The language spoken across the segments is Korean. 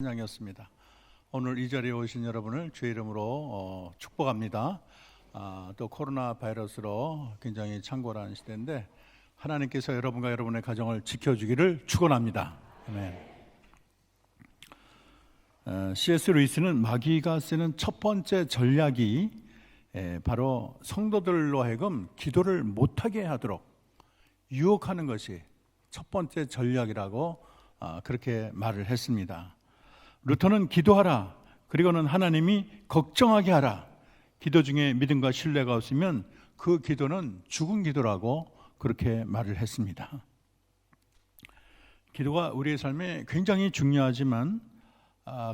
찬양이었습니다. 오늘 이 자리에 오신 여러분을 주의 이름으로 축복합니다. 또 코로나 바이러스로 굉장히 창궐한 시대인데 하나님께서 여러분과 여러분의 가정을 지켜주기를 축원합니다. 아멘. C.S. 루이스는 마귀가 쓰는 첫 번째 전략이 바로 성도들로 하여금 기도를 못하게 하도록 유혹하는 것이 첫 번째 전략이라고 그렇게 말을 했습니다. 루터는 기도하라, 그리고는 하나님이 걱정하게 하라. 기도 중에 믿음과 신뢰가 없으면 그 기도는 죽은 기도라고 그렇게 말을 했습니다. 기도가 우리의 삶에 굉장히 중요하지만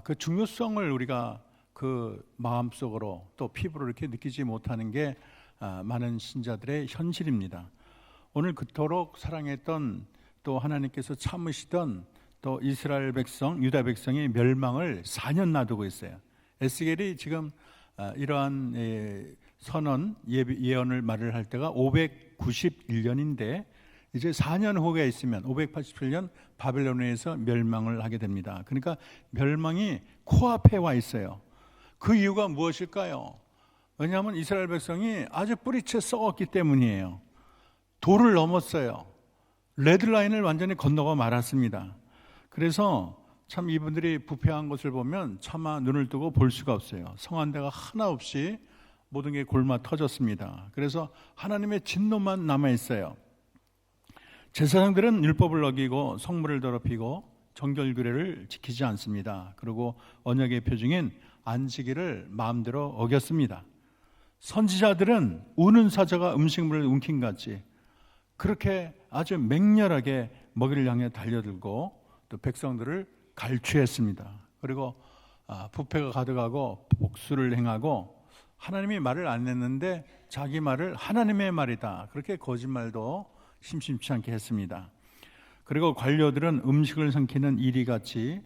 그 중요성을 우리가 그 마음속으로 또 피부로 이렇게 느끼지 못하는 게 많은 신자들의 현실입니다. 오늘 그토록 사랑했던 또 하나님께서 참으시던 또 이스라엘 백성, 유다 백성의 멸망을 4년 놔두고 있어요. 에스겔이 지금 이러한 선언, 예언을 말을 할 때가 591년인데 이제 4년 후가 있으면 587년 바벨론에서 멸망을 하게 됩니다. 그러니까 멸망이 코앞에 와 있어요. 그 이유가 무엇일까요? 왜냐하면 이스라엘 백성이 아주 뿌리채 썩었기 때문이에요. 도를 넘었어요. 레드라인을 완전히 건너가 말았습니다. 그래서 참 이분들이 부패한 것을 보면 차마 눈을 뜨고 볼 수가 없어요. 성한 데가 하나 없이 모든 게 골마 터졌습니다. 그래서 하나님의 진노만 남아있어요. 제사장들은 율법을 어기고 성물을 더럽히고 정결규례를 지키지 않습니다. 그리고 언약의 표징인 안식일을 마음대로 어겼습니다. 선지자들은 우는 사자가 음식물을 움킨같이 그렇게 아주 맹렬하게 먹이를 향해 달려들고 또 백성들을 갈취했습니다. 그리고 부패가 가득하고 복수를 행하고 하나님이 말을 안 했는데 자기 말을 하나님의 말이다, 그렇게 거짓말도 심심치 않게 했습니다. 그리고 관료들은 음식을 삼키는 이리같이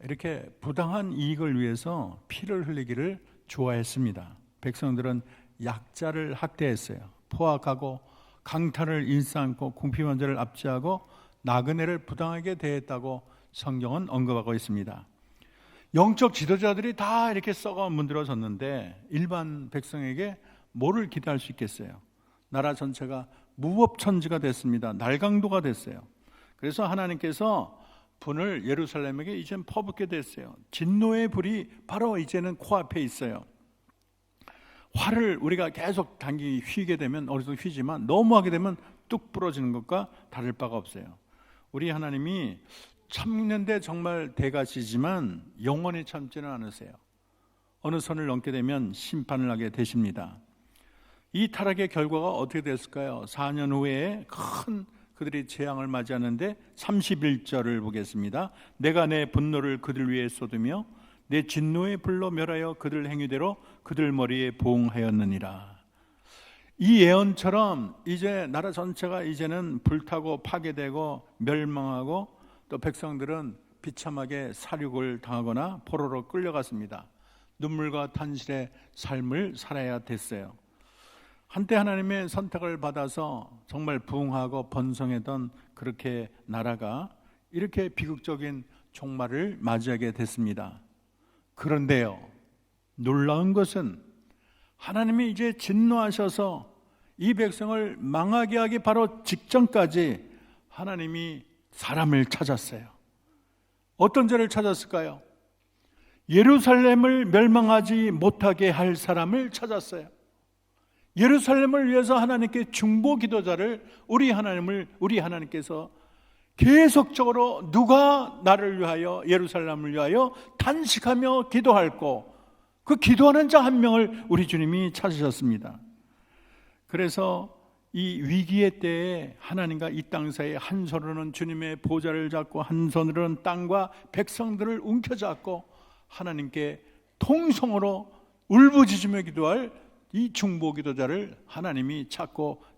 이렇게 부당한 이익을 위해서 피를 흘리기를 좋아했습니다. 백성들은 약자를 학대했어요. 포악하고 강탈을 일삼고 궁핍한 자를 압제하고 나그네를 부당하게 대했다고 성경은 언급하고 있습니다. 영적 지도자들이 다 이렇게 썩어 문드러졌는데 일반 백성에게 뭐를 기대할 수 있겠어요? 나라 전체가 무법천지가 됐습니다. 날강도가 됐어요. 그래서 하나님께서 분을 예루살렘에게 이젠 퍼붓게 됐어요. 진노의 불이 바로 이제는 코앞에 있어요. 활을 우리가 계속 당기 휘게 되면 어디서 휘지만 너무하게 되면 뚝 부러지는 것과 다를 바가 없어요. 우리 하나님이 참는데 정말 대가시지만 영원히 참지는 않으세요. 어느 선을 넘게 되면 심판을 하게 되십니다. 이 타락의 결과가 어떻게 됐을까요? 4년 후에 큰 그들이 재앙을 맞이하는데 31절을 보겠습니다. 내가 내 분노를 그들 위에 쏟으며 내 진노의 불로 멸하여 그들 행위대로 그들 머리에 보응하였느니라. 이 예언처럼 이제 나라 전체가 이제는 불타고 파괴되고 멸망하고 또 백성들은 비참하게 사륙을 당하거나 포로로 끌려갔습니다. 눈물과 탄실의 삶을 살아야 됐어요. 한때 하나님의 선택을 받아서 정말 부흥하고 번성했던 그렇게 나라가 이렇게 비극적인 종말을 맞이하게 됐습니다. 그런데요, 놀라운 것은 하나님이 이제 진노하셔서 이 백성을 망하게 하기 바로 직전까지 하나님이 사람을 찾았어요. 어떤 자를 찾았을까요? 예루살렘을 멸망하지 못하게 할 사람을 찾았어요. 예루살렘을 위해서 하나님께 중보 기도자를 우리 하나님께서 계속적으로 누가 나를 위하여 예루살렘을 위하여 단식하며 기도할꼬, 그 기도하는 자 한 명을 우리 주님이 찾으셨습니다. 그래서 이 위기의 때에 하나님과 이 땅 사이에 한 손으로는 주님의 보좌를 잡고 한 손으로는 땅과 백성들을 움켜잡고 하나님께 통성으로 울부짖으며 기도할 이 중보 기도자를 하나님이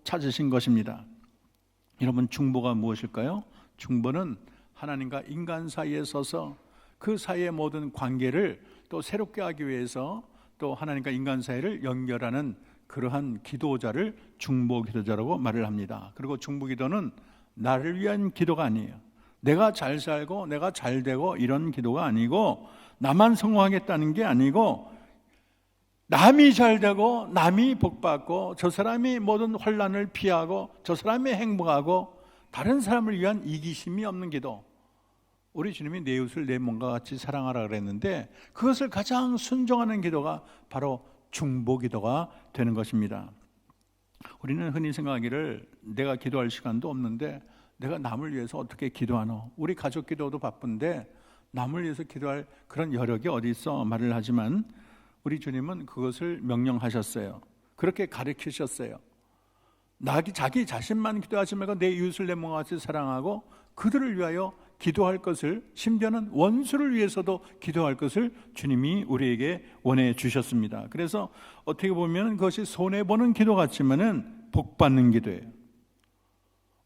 찾으신 것입니다. 여러분, 중보가 무엇일까요? 중보는 하나님과 인간 사이에 서서 그 사이의 모든 관계를 또 새롭게 하기 위해서 또 하나님과 인간 사이를 연결하는 그러한 기도자를 중보 기도자라고 말을 합니다. 그리고 중보 기도는 나를 위한 기도가 아니에요. 내가 잘 살고 내가 잘 되고 이런 기도가 아니고, 나만 성공하겠다는 게 아니고, 남이 잘 되고 남이 복받고 저 사람이 모든 환난을 피하고 저 사람이 행복하고 다른 사람을 위한 이기심이 없는 기도. 우리 주님이 내 이웃을 내 몸과 같이 사랑하라 그랬는데, 그것을 가장 순종하는 기도가 바로 중보기도가 되는 것입니다. 우리는 흔히 생각하기를 내가 기도할 시간도 없는데 내가 남을 위해서 어떻게 기도하노? 우리 가족 기도도 바쁜데 남을 위해서 기도할 그런 여력이 어디 있어? 말을 하지만 우리 주님은 그것을 명령하셨어요. 그렇게 가르치셨어요. 자기 자신만 기도하지 말고 내 이웃을 내 몸과 같이 사랑하고 그들을 위하여 기도할 것을, 심지어는 원수를 위해서도 기도할 것을 주님이 우리에게 원해 주셨습니다. 그래서 어떻게 보면 그것이 손해보는 기도 같지만은 복받는 기도예요.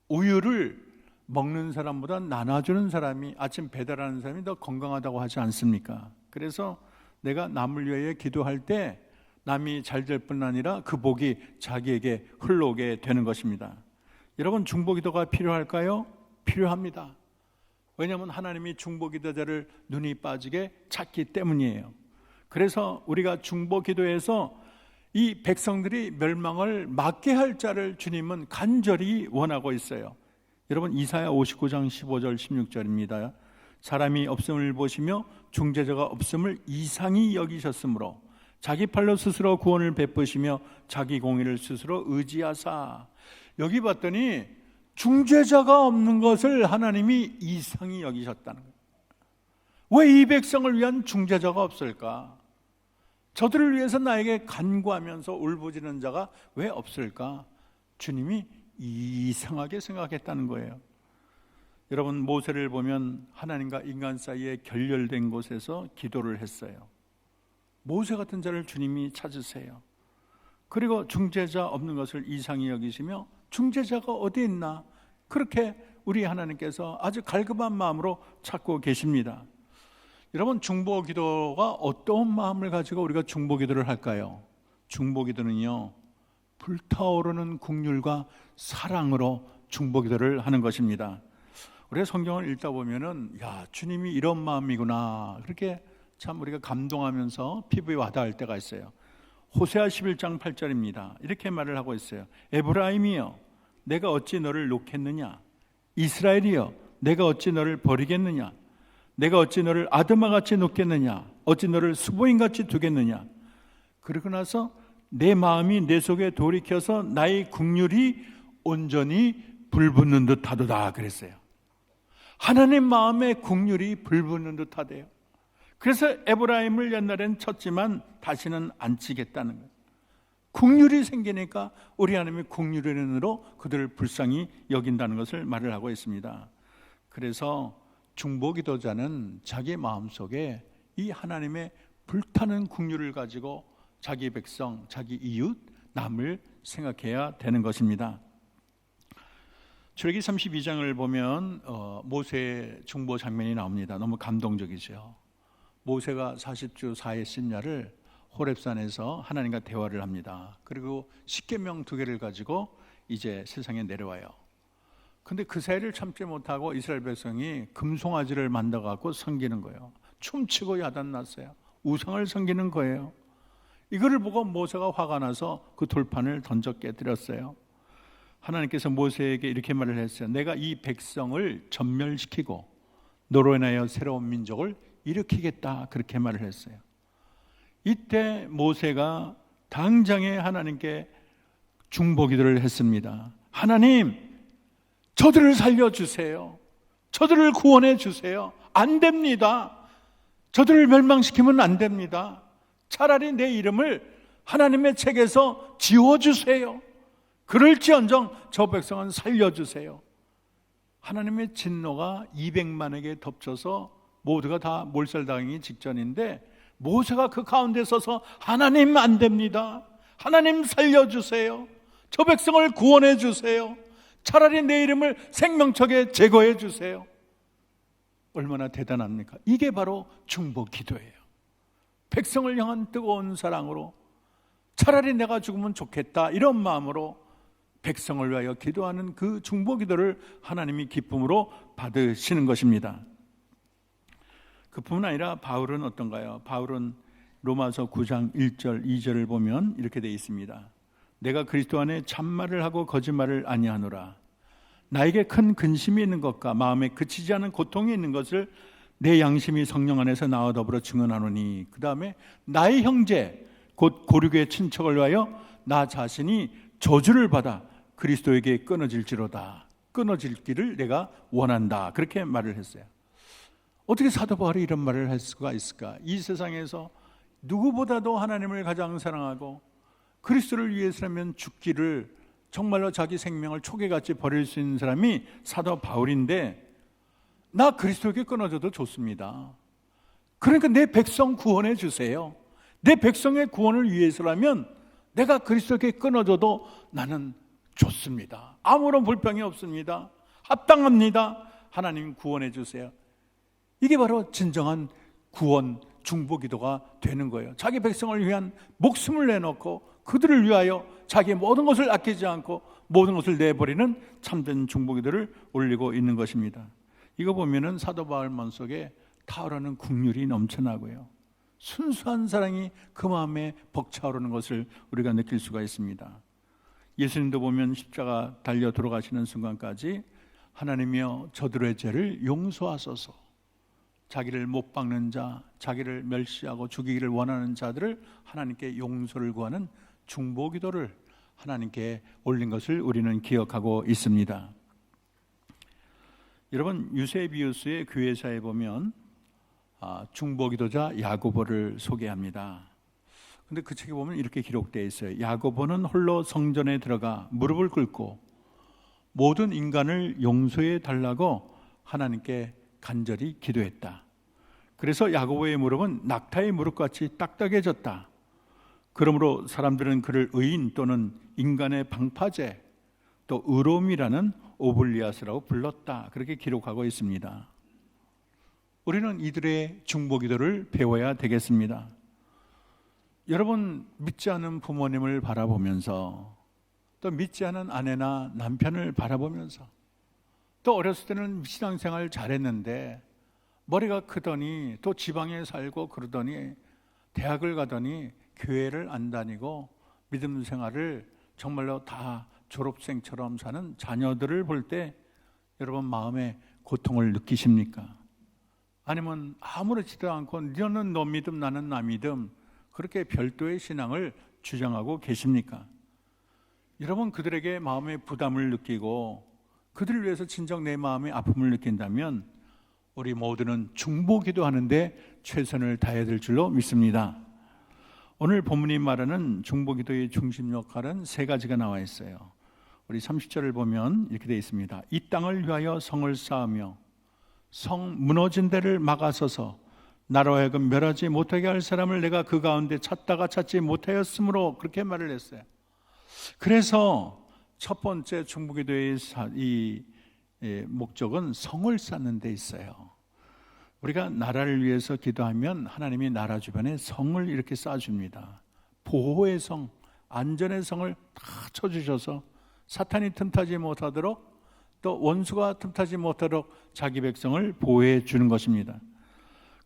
우유를 먹는 사람보다 나눠주는 사람이, 아침 배달하는 사람이 더 건강하다고 하지 않습니까? 그래서 내가 남을 위하여 기도할 때 남이 잘 될 뿐 아니라 그 복이 자기에게 흘러오게 되는 것입니다. 여러분, 중보기도가 필요할까요? 필요합니다. 왜냐하면 하나님이 중보기도자를 눈이 빠지게 찾기 때문이에요. 그래서 우리가 중보기도에서 이 백성들이 멸망을 막게 할 자를 주님은 간절히 원하고 있어요. 여러분, 이사야 59장 15절 16절입니다. 사람이 없음을 보시며 중재자가 없음을 이상히 여기셨으므로 자기 팔로 스스로 구원을 베푸시며 자기 공의를 스스로 의지하사. 여기 봤더니 중재자가 없는 것을 하나님이 이상히 여기셨다는 거예요. 왜 이 백성을 위한 중재자가 없을까? 저들을 위해서 나에게 간구하면서 울부짖는 자가 왜 없을까? 주님이 이상하게 생각했다는 거예요. 여러분, 모세를 보면 하나님과 인간 사이에 결렬된 곳에서 기도를 했어요. 모세 같은 자를 주님이 찾으세요. 그리고 중재자 없는 것을 이상히 여기시며 중재자가 어디 있나? 그렇게 우리 하나님께서 아주 갈급한 마음으로 찾고 계십니다. 여러분, 중보기도가 어떤 마음을 가지고 우리가 중보기도를 할까요? 중보기도는요, 불타오르는 긍휼과 사랑으로 중보기도를 하는 것입니다. 우리가 성경을 읽다 보면은, 야, 주님이 이런 마음이구나, 그렇게 참 우리가 감동하면서 피부에 와닿을 때가 있어요. 호세아 11장 8절입니다. 이렇게 말을 하고 있어요. 에브라임이여, 내가 어찌 너를 놓겠느냐? 이스라엘이여, 내가 어찌 너를 버리겠느냐? 내가 어찌 너를 아드마같이 놓겠느냐? 어찌 너를 수보인같이 두겠느냐? 그러고 나서 내 마음이 내 속에 돌이켜서 나의 긍휼이 온전히 불붙는 듯하도다 그랬어요. 하나님 마음에 긍휼이 불붙는 듯하대요. 그래서 에브라임을 옛날엔 쳤지만 다시는 안 치겠다는 거예요. 긍휼이 생기니까 우리 하나님이 긍휼으로 그들을 불쌍히 여긴다는 것을 말을 하고 있습니다. 그래서 중보기도자는 자기 마음속에 이 하나님의 불타는 긍휼을 가지고 자기 백성, 자기 이웃, 남을 생각해야 되는 것입니다. 출애기 32장을 보면 모세의 중보 장면이 나옵니다. 너무 감동적이죠. 모세가 40주 4의 심야를 호렙산에서 하나님과 대화를 합니다. 그리고 십계명 2개를 가지고 이제 세상에 내려와요. 근데 그 사이를 참지 못하고 이스라엘 백성이 금송아지를 만들어 갖고 섬기는 거예요. 춤추고 야단났어요. 우상을 섬기는 거예요. 이거를 보고 모세가 화가 나서 그 돌판을 던져 깨뜨렸어요. 하나님께서 모세에게 이렇게 말을 했어요. 내가 이 백성을 전멸시키고 너로 인하여 새로운 민족을 일으키겠다, 그렇게 말을 했어요. 이때 모세가 당장에 하나님께 중보기도를 했습니다. 하나님, 저들을 살려주세요. 저들을 구원해 주세요. 안 됩니다. 저들을 멸망시키면 안 됩니다. 차라리 내 이름을 하나님의 책에서 지워주세요. 그럴지언정 저 백성은 살려주세요. 하나님의 진노가 200만에게 덮쳐서 모두가 다 몰살당하기 직전인데 모세가 그 가운데 서서 하나님 안 됩니다. 하나님 살려주세요. 저 백성을 구원해 주세요. 차라리 내 이름을 생명책에 제거해 주세요. 얼마나 대단합니까? 이게 바로 중보기도예요. 백성을 향한 뜨거운 사랑으로 차라리 내가 죽으면 좋겠다 이런 마음으로 백성을 위하여 기도하는 그 중보기도를 하나님이 기쁨으로 받으시는 것입니다. 그뿐만 아니라 바울은 어떤가요? 바울은 로마서 9장 1절 2절을 보면 이렇게 되어 있습니다. 내가 그리스도 안에 참말을 하고 거짓말을 아니하노라. 나에게 큰 근심이 있는 것과 마음에 그치지 않은 고통이 있는 것을 내 양심이 성령 안에서 나와 더불어 증언하노니, 그 다음에 나의 형제 곧 고륙의 친척을 위하여 나 자신이 저주를 받아 그리스도에게 끊어질지로다. 끊어질기를 내가 원한다. 그렇게 말을 했어요. 어떻게 사도 바울이 이런 말을 할 수가 있을까? 이 세상에서 누구보다도 하나님을 가장 사랑하고 그리스도를 위해서라면 죽기를 정말로 자기 생명을 초계같이 버릴 수 있는 사람이 사도 바울인데, 나 그리스도에게 끊어져도 좋습니다. 그러니까 내 백성 구원해 주세요. 내 백성의 구원을 위해서라면 내가 그리스도에게 끊어져도 나는 좋습니다. 아무런 불평이 없습니다. 합당합니다. 하나님 구원해 주세요. 이게 바로 진정한 구원 중보기도가 되는 거예요. 자기 백성을 위한 목숨을 내놓고 그들을 위하여 자기의 모든 것을 아끼지 않고 모든 것을 내버리는 참된 중보기도를 올리고 있는 것입니다. 이거 보면은 사도 바울만 속에 타오르는 국률이 넘쳐나고요, 순수한 사랑이 그 마음에 벅차오르는 것을 우리가 느낄 수가 있습니다. 예수님도 보면 십자가 달려 돌아가시는 순간까지 하나님이여 저들의 죄를 용서하소서, 자기를 못 박는 자, 자기를 멸시하고 죽이기를 원하는 자들을 하나님께 용서를 구하는 중보기도를 하나님께 올린 것을 우리는 기억하고 있습니다. 여러분, 유세비우스의 교회사에 보면 중보기도자 야고보를 소개합니다. 근데 그 책에 보면 이렇게 기록되어 있어요. 야고보는 홀로 성전에 들어가 무릎을 꿇고 모든 인간을 용서해 달라고 하나님께 간절히 기도했다. 그래서 야고보의 무릎은 낙타의 무릎같이 딱딱해졌다. 그러므로 사람들은 그를 의인 또는 인간의 방파제, 또 의로움이라는 오블리아스라고 불렀다. 그렇게 기록하고 있습니다. 우리는 이들의 중보기도를 배워야 되겠습니다. 여러분, 믿지 않은 부모님을 바라보면서, 또 믿지 않은 아내나 남편을 바라보면서, 또 어렸을 때는 신앙생활 잘했는데 머리가 크더니 또 지방에 살고 그러더니 대학을 가더니 교회를 안 다니고 믿음 생활을 정말로 다 졸업생처럼 사는 자녀들을 볼 때 여러분 마음에 고통을 느끼십니까? 아니면 아무렇지도 않고 너는 너 믿음 나는 나 믿음, 그렇게 별도의 신앙을 주장하고 계십니까? 여러분, 그들에게 마음의 부담을 느끼고 그들을 위해서 진정 내 마음의 아픔을 느낀다면 우리 모두는 중보기도 하는데 최선을 다해야 될 줄로 믿습니다. 오늘 본문이 말하는 중보기도의 중심 역할은 세 가지가 나와 있어요. 우리 30절을 보면 이렇게 되어 있습니다. 이 땅을 위하여 성을 쌓으며 성 무너진 데를 막아서서 나로 하여금 멸하지 못하게 할 사람을 내가 그 가운데 찾다가 찾지 못하였으므로, 그렇게 말을 했어요. 그래서 첫 번째 중보기도의 이 목적은 성을 쌓는 데 있어요. 우리가 나라를 위해서 기도하면 하나님이 나라 주변에 성을 이렇게 쌓아줍니다. 보호의 성, 안전의 성을 다 쳐주셔서 사탄이 틈타지 못하도록, 또 원수가 틈타지 못하도록 자기 백성을 보호해 주는 것입니다.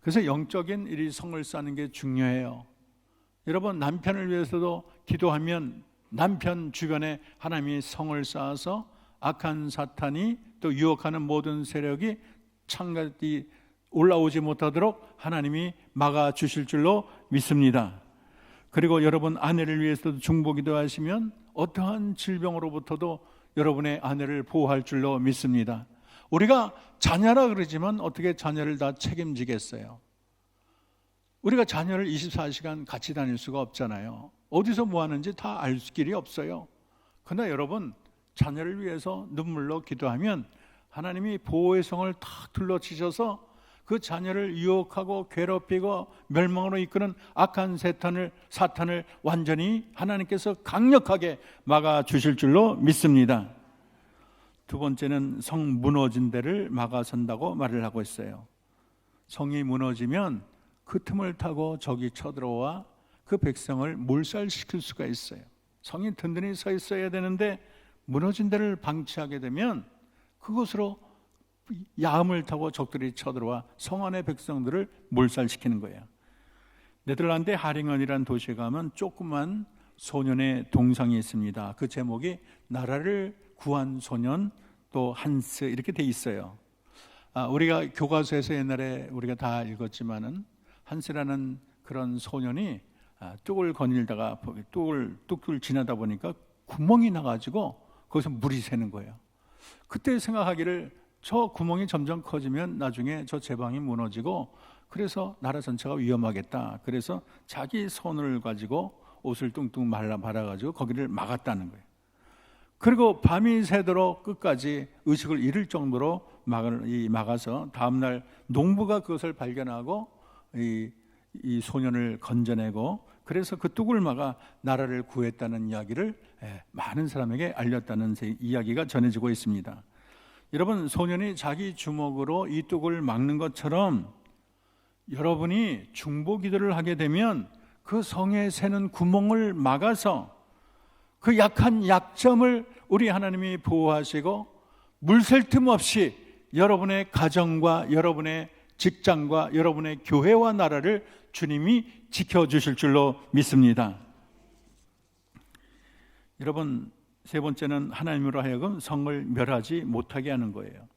그래서 영적인 이 성을 쌓는 게 중요해요. 여러분, 남편을 위해서도 기도하면 남편 주변에 하나님이 성을 쌓아서 악한 사탄이 또 유혹하는 모든 세력이 창같이 올라오지 못하도록 하나님이 막아주실 줄로 믿습니다. 그리고 여러분 아내를 위해서도 중보기도 하시면 어떠한 질병으로부터도 여러분의 아내를 보호할 줄로 믿습니다. 우리가 자녀라 그러지만 어떻게 자녀를 다 책임지겠어요? 우리가 자녀를 24시간 같이 다닐 수가 없잖아요. 어디서 뭐 하는지 다 알 길이 없어요. 그러나 여러분, 자녀를 위해서 눈물로 기도하면 하나님이 보호의 성을 탁 둘러치셔서 그 자녀를 유혹하고 괴롭히고 멸망으로 이끄는 악한 사탄을 완전히 하나님께서 강력하게 막아주실 줄로 믿습니다. 두 번째는 성 무너진 데를 막아선다고 말을 하고 있어요. 성이 무너지면 그 틈을 타고 적이 쳐들어와 그 백성을 몰살시킬 수가 있어요. 성이 든든히 서 있어야 되는데 무너진 데를 방치하게 되면 그곳으로 야함을 타고 적들이 쳐들어와 성 안의 백성들을 몰살시키는 거예요. 네덜란드 하링언이라는 도시에 가면 조그만 소년의 동상이 있습니다. 그 제목이 나라를 구한 소년 또 한스 이렇게 돼 있어요. 우리가 교과서에서 옛날에 우리가 다 읽었지만은 한스라는 그런 소년이 뚝을 거닐다가 뚝을 지나다 보니까 구멍이 나가지고 거기서 물이 새는 거예요. 그때 생각하기를 저 구멍이 점점 커지면 나중에 저 제방이 무너지고 그래서 나라 전체가 위험하겠다. 그래서 자기 손을 가지고 옷을 뚱뚱 말아가지고 거기를 막았다는 거예요. 그리고 밤이 새도록 끝까지 의식을 잃을 정도로 막아서 다음날 농부가 그것을 발견하고 이 소년을 건져내고 그래서 그 뚝을 막아 나라를 구했다는 이야기를 많은 사람에게 알렸다는 이야기가 전해지고 있습니다. 여러분, 소년이 자기 주먹으로 이 뚝을 막는 것처럼 여러분이 중보 기도를 하게 되면 그 성에 새는 구멍을 막아서 그 약한 약점을 우리 하나님이 보호하시고 물샐 틈 없이 여러분의 가정과 여러분의 직장과 여러분의 교회와 나라를 주님이 지켜주실 줄로 믿습니다. 여러분, 세 번째는 하나님으로 하여금 성을 멸하지 못하게 하는 거예요.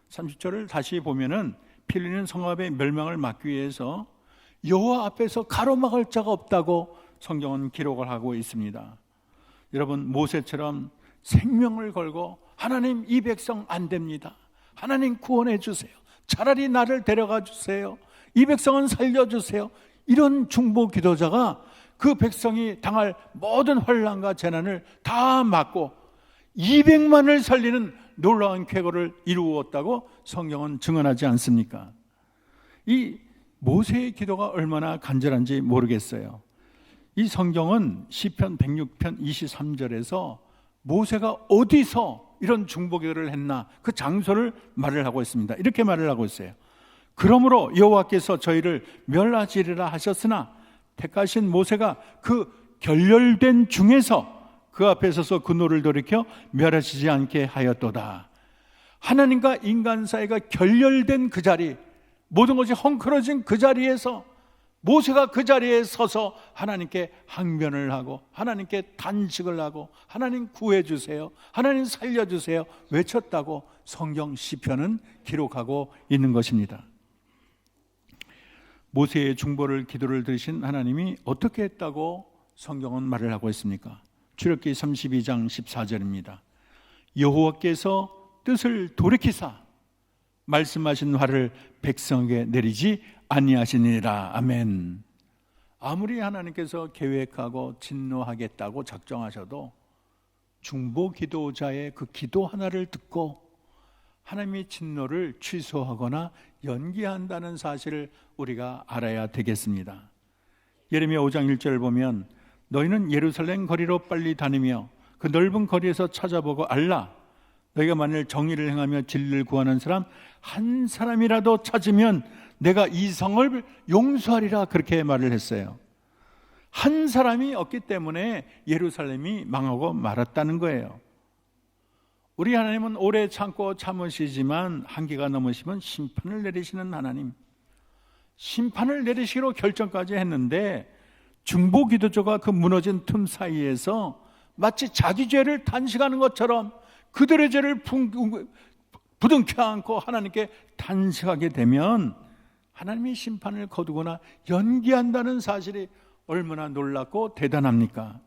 30절을 다시 보면은 필리는 성읍의 멸망을 막기 위해서 여호와 앞에서 가로막을 자가 없다고 성경은 기록을 하고 있습니다. 여러분, 모세처럼 생명을 걸고 하나님 이 백성 안 됩니다. 하나님 구원해 주세요. 차라리 나를 데려가 주세요. 이 백성은 살려주세요. 이런 중보 기도자가 그 백성이 당할 모든 환난과 재난을 다 막고 200만을 살리는 놀라운 쾌거를 이루었다고 성경은 증언하지 않습니까? 이 모세의 기도가 얼마나 간절한지 모르겠어요. 이 성경은 시편 106편 23절에서 모세가 어디서 이런 중보기도를 했나 그 장소를 말을 하고 있습니다. 이렇게 말을 하고 있어요. 그러므로 여호와께서 저희를 멸하시리라 하셨으나 택하신 모세가 그 결렬된 중에서 그 앞에 서서 그 노를 돌이켜 멸하시지 않게 하였도다. 하나님과 인간 사이가 결렬된 그 자리, 모든 것이 헝클어진 그 자리에서 모세가 그 자리에 서서 하나님께 항변을 하고 하나님께 단식을 하고 하나님 구해주세요, 하나님 살려주세요 외쳤다고 성경 시편은 기록하고 있는 것입니다. 모세의 중보를 기도를 들으신 하나님이 어떻게 했다고 성경은 말을 하고 있습니까? 출애굽기 32장 14절입니다. 여호와께서 뜻을 돌이키사 말씀하신 화를 백성에게 내리지 아니하시니라. 아멘. 아무리 하나님께서 계획하고 진노하겠다고 작정하셔도 중보 기도자의 그 기도 하나를 듣고 하나님의 진노를 취소하거나 연기한다는 사실을 우리가 알아야 되겠습니다. 예레미야 5장 1절을 보면 너희는 예루살렘 거리로 빨리 다니며 그 넓은 거리에서 찾아보고 알라. 너희가 만일 정의를 행하며 진리를 구하는 사람 한 사람이라도 찾으면 내가 이 성을 용서하리라. 그렇게 말을 했어요. 한 사람이 없기 때문에 예루살렘이 망하고 말았다는 거예요. 우리 하나님은 오래 참고 참으시지만 한계가 넘으시면 심판을 내리시는 하나님, 심판을 내리시기로 결정까지 했는데 중보 기도자가 그 무너진 틈 사이에서 마치 자기 죄를 단식하는 것처럼 그들의 죄를 부둥켜 안고 하나님께 단식하게 되면 하나님이 심판을 거두거나 연기한다는 사실이 얼마나 놀랍고 대단합니까?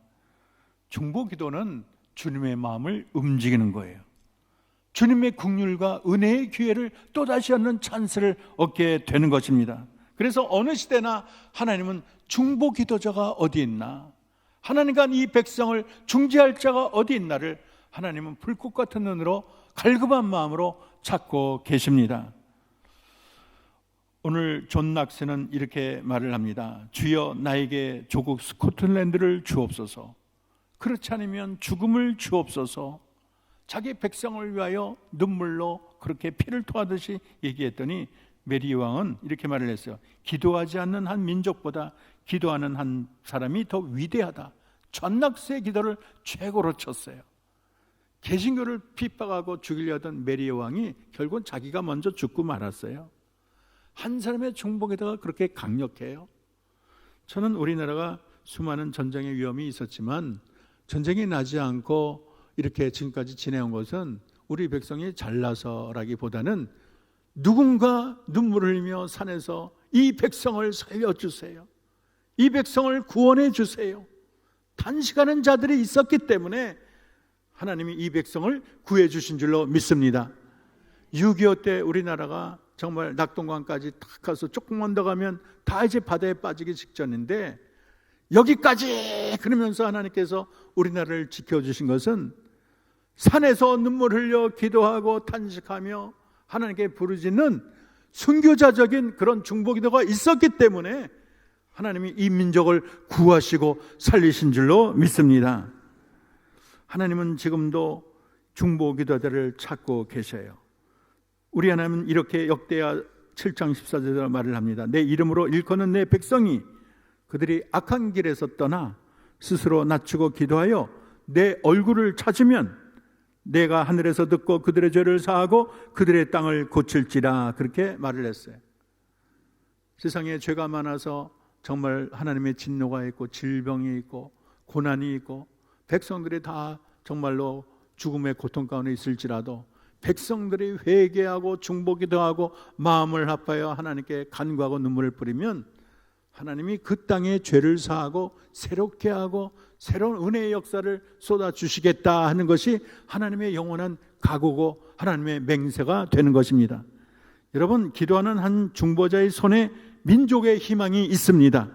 중보 기도는 주님의 마음을 움직이는 거예요. 주님의 긍휼과 은혜의 기회를 또다시 얻는 찬스를 얻게 되는 것입니다. 그래서 어느 시대나 하나님은 중보 기도자가 어디 있나, 하나님과 이 백성을 중재할 자가 어디 있나를 하나님은 불꽃 같은 눈으로 갈급한 마음으로 찾고 계십니다. 오늘 존 낙스는 이렇게 말을 합니다. 주여 나에게 조국 스코틀랜드를 주옵소서. 그렇지 않으면 죽음을 주옵소서. 자기 백성을 위하여 눈물로 그렇게 피를 토하듯이 얘기했더니 메리 왕은 이렇게 말을 했어요. 기도하지 않는 한 민족보다 기도하는 한 사람이 더 위대하다. 존 낙스의 기도를 최고로 쳤어요. 개신교를 핍박하고 죽이려 하던 메리 여왕이 결국은 자기가 먼저 죽고 말았어요. 한 사람의 중복에다가 그렇게 강력해요. 저는 우리나라가 수많은 전쟁의 위험이 있었지만 전쟁이 나지 않고 이렇게 지금까지 지내온 것은 우리 백성이 잘나서라기보다는 누군가 눈물을 흘리며 산에서 이 백성을 살려주세요, 이 백성을 구원해 주세요, 단식하는 자들이 있었기 때문에 하나님이 이 백성을 구해 주신 줄로 믿습니다. 6.25 때 우리나라가 정말 낙동강까지 딱 가서 조금만 더 가면 다 이제 바다에 빠지기 직전인데 여기까지 그러면서 하나님께서 우리나라를 지켜주신 것은 산에서 눈물 흘려 기도하고 탄식하며 하나님께 부르짖는 순교자적인 그런 중보기도가 있었기 때문에 하나님이 이 민족을 구하시고 살리신 줄로 믿습니다. 하나님은 지금도 중보기도자들을 찾고 계셔요. 우리 하나님은 이렇게 역대하 7장 14절에 말을 합니다. 내 이름으로 일컫는 내 백성이 그들이 악한 길에서 떠나 스스로 낮추고 기도하여 내 얼굴을 찾으면 내가 하늘에서 듣고 그들의 죄를 사하고 그들의 땅을 고칠지라, 그렇게 말을 했어요. 세상에 죄가 많아서 정말 하나님의 진노가 있고 질병이 있고 고난이 있고 백성들이 다 정말로 죽음의 고통 가운데 있을지라도 백성들이 회개하고 중보기도하고 마음을 합하여 하나님께 간구하고 눈물을 뿌리면 하나님이 그 땅에 죄를 사하고 새롭게 하고 새로운 은혜의 역사를 쏟아주시겠다 하는 것이 하나님의 영원한 각오고 하나님의 맹세가 되는 것입니다. 여러분, 기도하는 한 중보자의 손에 민족의 희망이 있습니다.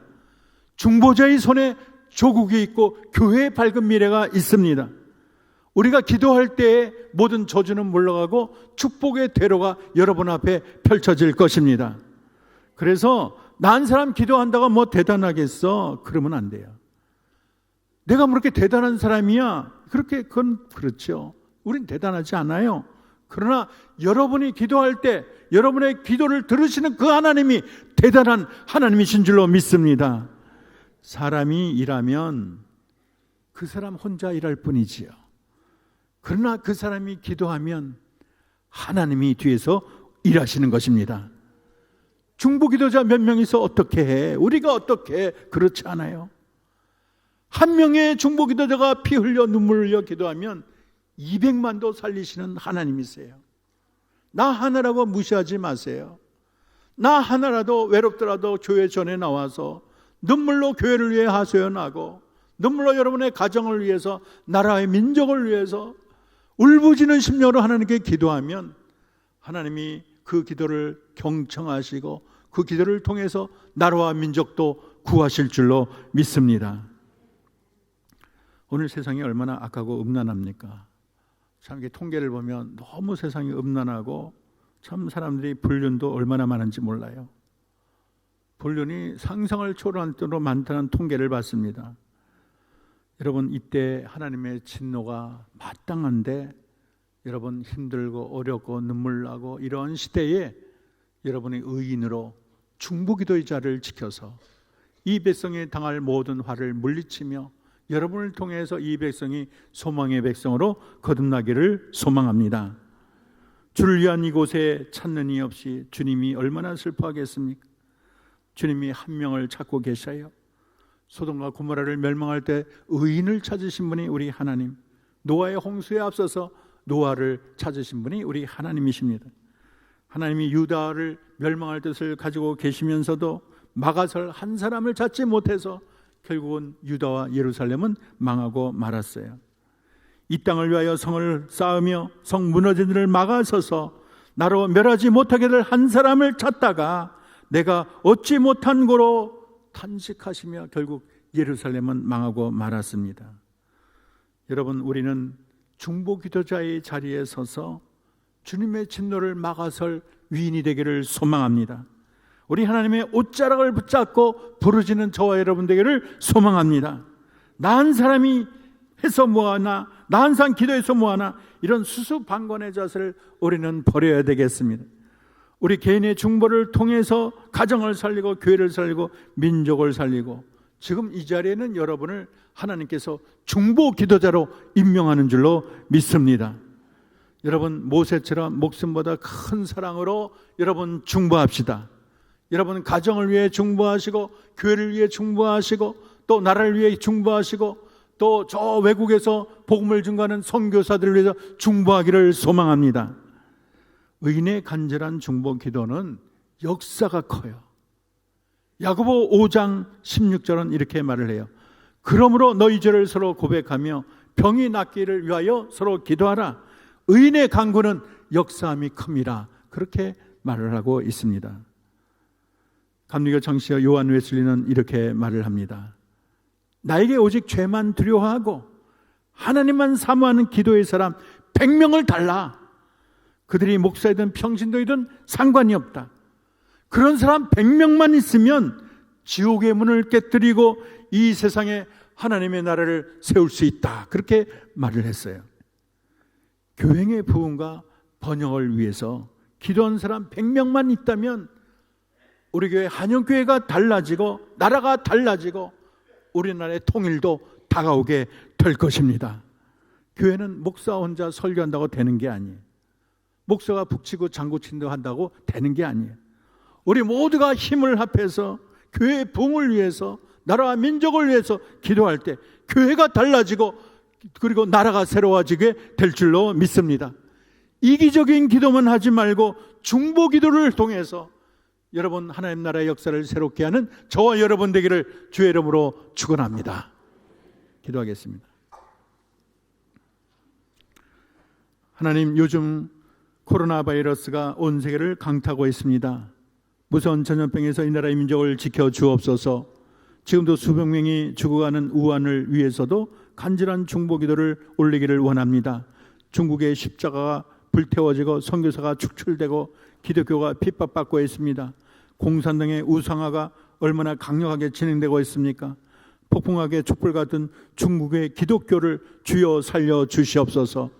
중보자의 손에 조국이 있고 교회의 밝은 미래가 있습니다. 우리가 기도할 때에 모든 저주는 물러가고 축복의 대로가 여러분 앞에 펼쳐질 것입니다. 그래서 난 사람 기도한다고 뭐 대단하겠어? 그러면 안 돼요. 내가 뭐 그렇게 대단한 사람이야? 그건 그렇죠. 우린 대단하지 않아요. 그러나 여러분이 기도할 때 여러분의 기도를 들으시는 그 하나님이 대단한 하나님이신 줄로 믿습니다. 사람이 일하면 그 사람 혼자 일할 뿐이지요. 그러나 그 사람이 기도하면 하나님이 뒤에서 일하시는 것입니다. 중보기도자 몇 명이서 어떻게 해? 우리가 어떻게 해? 그렇지 않아요. 한 명의 중보기도자가 피 흘려 눈물 흘려 기도하면 200만도 살리시는 하나님이세요. 나 하나라고 무시하지 마세요. 나 하나라도 외롭더라도 교회 전에 나와서 눈물로 교회를 위해 하소연하고 눈물로 여러분의 가정을 위해서 나라의 민족을 위해서 울부짖는 심령으로 하나님께 기도하면 하나님이 그 기도를 경청하시고 그 기도를 통해서 나라와 민족도 구하실 줄로 믿습니다. 오늘 세상이 얼마나 악하고 음란합니까? 참 이게 통계를 보면 너무 세상이 음란하고 참 사람들이 불륜도 얼마나 많은지 몰라요. 불륜이 상상을 초월할 정도로 많다는 통계를 봤습니다. 여러분, 이때 하나님의 진노가 마땅한데 여러분 힘들고 어렵고 눈물 나고 이런 시대에 여러분의 의인으로 중보기도의 자를 지켜서 이 백성이 당할 모든 화를 물리치며 여러분을 통해서 이 백성이 소망의 백성으로 거듭나기를 소망합니다. 주를 위한 이곳에 찾는 이 없이 주님이 얼마나 슬퍼하겠습니까? 주님이 한 명을 찾고 계셔요. 소돔과 고모라를 멸망할 때 의인을 찾으신 분이 우리 하나님, 노아의 홍수에 앞서서 노아를 찾으신 분이 우리 하나님이십니다. 하나님이 유다를 멸망할 뜻을 가지고 계시면서도 마가설 한 사람을 찾지 못해서 결국은 유다와 예루살렘은 망하고 말았어요. 이 땅을 위하여 성을 쌓으며 성 무너진 일을 막아서서 나로 멸하지 못하게 될 한 사람을 찾다가 내가 얻지 못한 고로 탄식하시며 결국 예루살렘은 망하고 말았습니다. 여러분, 우리는 중보기도자의 자리에 서서 주님의 진노를 막아설 위인이 되기를 소망합니다. 우리 하나님의 옷자락을 붙잡고 부르짖는 저와 여러분 되기를 소망합니다. 나은 사람이 해서 뭐하나, 나은 사람 기도해서 뭐하나, 이런 수수방관의 자세를 우리는 버려야 되겠습니다. 우리 개인의 중보를 통해서 가정을 살리고 교회를 살리고 민족을 살리고 지금 이 자리에는 여러분을 하나님께서 중보 기도자로 임명하는 줄로 믿습니다. 여러분, 모세처럼 목숨보다 큰 사랑으로 여러분 중보합시다. 여러분 가정을 위해 중보하시고, 교회를 위해 중보하시고, 또 나라를 위해 중보하시고, 또 저 외국에서 복음을 증거하는 선교사들을 위해서 중보하기를 소망합니다. 의인의 간절한 중보 기도는 역사가 커요. 야고보 5장 16절은 이렇게 말을 해요. 그러므로 너희 죄를 서로 고백하며 병이 낫기를 위하여 서로 기도하라. 의인의 간구는 역사함이 큽니다. 그렇게 말을 하고 있습니다. 감리교 정시여 요한 웨슬리는 이렇게 말을 합니다. 나에게 오직 죄만 두려워하고 하나님만 사모하는 기도의 사람 100명을 달라. 그들이 목사이든 평신도이든 상관이 없다. 그런 사람 100명만 있으면 지옥의 문을 깨뜨리고 이 세상에 하나님의 나라를 세울 수 있다. 그렇게 말을 했어요. 교행의 부흥과 번영을 위해서 기도한 사람 100명만 있다면 우리 교회 한영교회가 달라지고 나라가 달라지고 우리나라의 통일도 다가오게 될 것입니다. 교회는 목사 혼자 설교한다고 되는 게 아니에요. 목사가 북치고 장구친다 한다고 되는 게 아니에요. 우리 모두가 힘을 합해서 교회의 부흥을 위해서, 나라와 민족을 위해서 기도할 때 교회가 달라지고 그리고 나라가 새로워지게 될 줄로 믿습니다. 이기적인 기도만 하지 말고 중보 기도를 통해서 여러분 하나님 나라의 역사를 새롭게 하는 저와 여러분 되기를 주의 이름으로 축원합니다. 기도하겠습니다. 하나님, 요즘 코로나 바이러스가 온 세계를 강타하고 있습니다. 무서운 전염병에서 이 나라의 민족을 지켜 주옵소서. 지금도 수백 명이 죽어가는 우한을 위해서도 간절한 중보 기도를 올리기를 원합니다. 중국의 십자가가 불태워지고 선교사가 축출되고 기독교가 핍박받고 있습니다. 공산당의 우상화가 얼마나 강력하게 진행되고 있습니까? 폭풍하게 촛불 같은 중국의 기독교를 주여 살려 주시옵소서.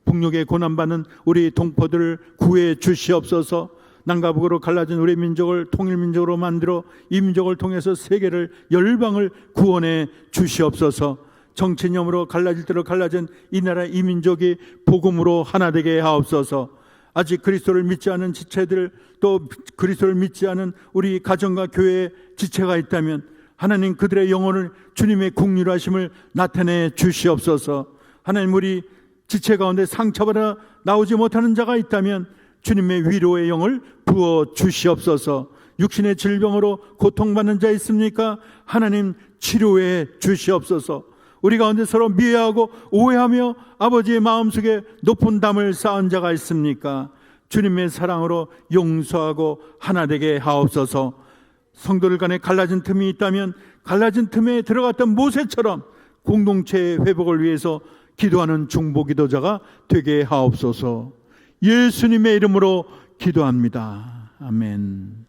북녘에 고난받는 우리 동포들을 구해 주시옵소서. 남과 북으로 갈라진 우리 민족을 통일민족으로 만들어 이 민족을 통해서 세계를 열방을 구원해 주시옵소서. 정치념으로 갈라질 대로 갈라진 이 나라 이 민족이 복음으로 하나 되게 하옵소서. 아직 그리스도를 믿지 않은 지체들, 또 그리스도를 믿지 않은 우리 가정과 교회에 지체가 있다면 하나님 그들의 영혼을 주님의 긍휼하심을 나타내 주시옵소서. 하나님, 우리 지체 가운데 상처받아 나오지 못하는 자가 있다면 주님의 위로의 영을 부어 주시옵소서. 육신의 질병으로 고통받는 자 있습니까? 하나님 치료해 주시옵소서. 우리 가운데 서로 미워하고 오해하며 아버지의 마음속에 높은 담을 쌓은 자가 있습니까? 주님의 사랑으로 용서하고 하나 되게 하옵소서. 성도들 간에 갈라진 틈이 있다면 갈라진 틈에 들어갔던 모세처럼 공동체의 회복을 위해서 기도하는 중보 기도자가 되게 하옵소서. 예수님의 이름으로 기도합니다. 아멘.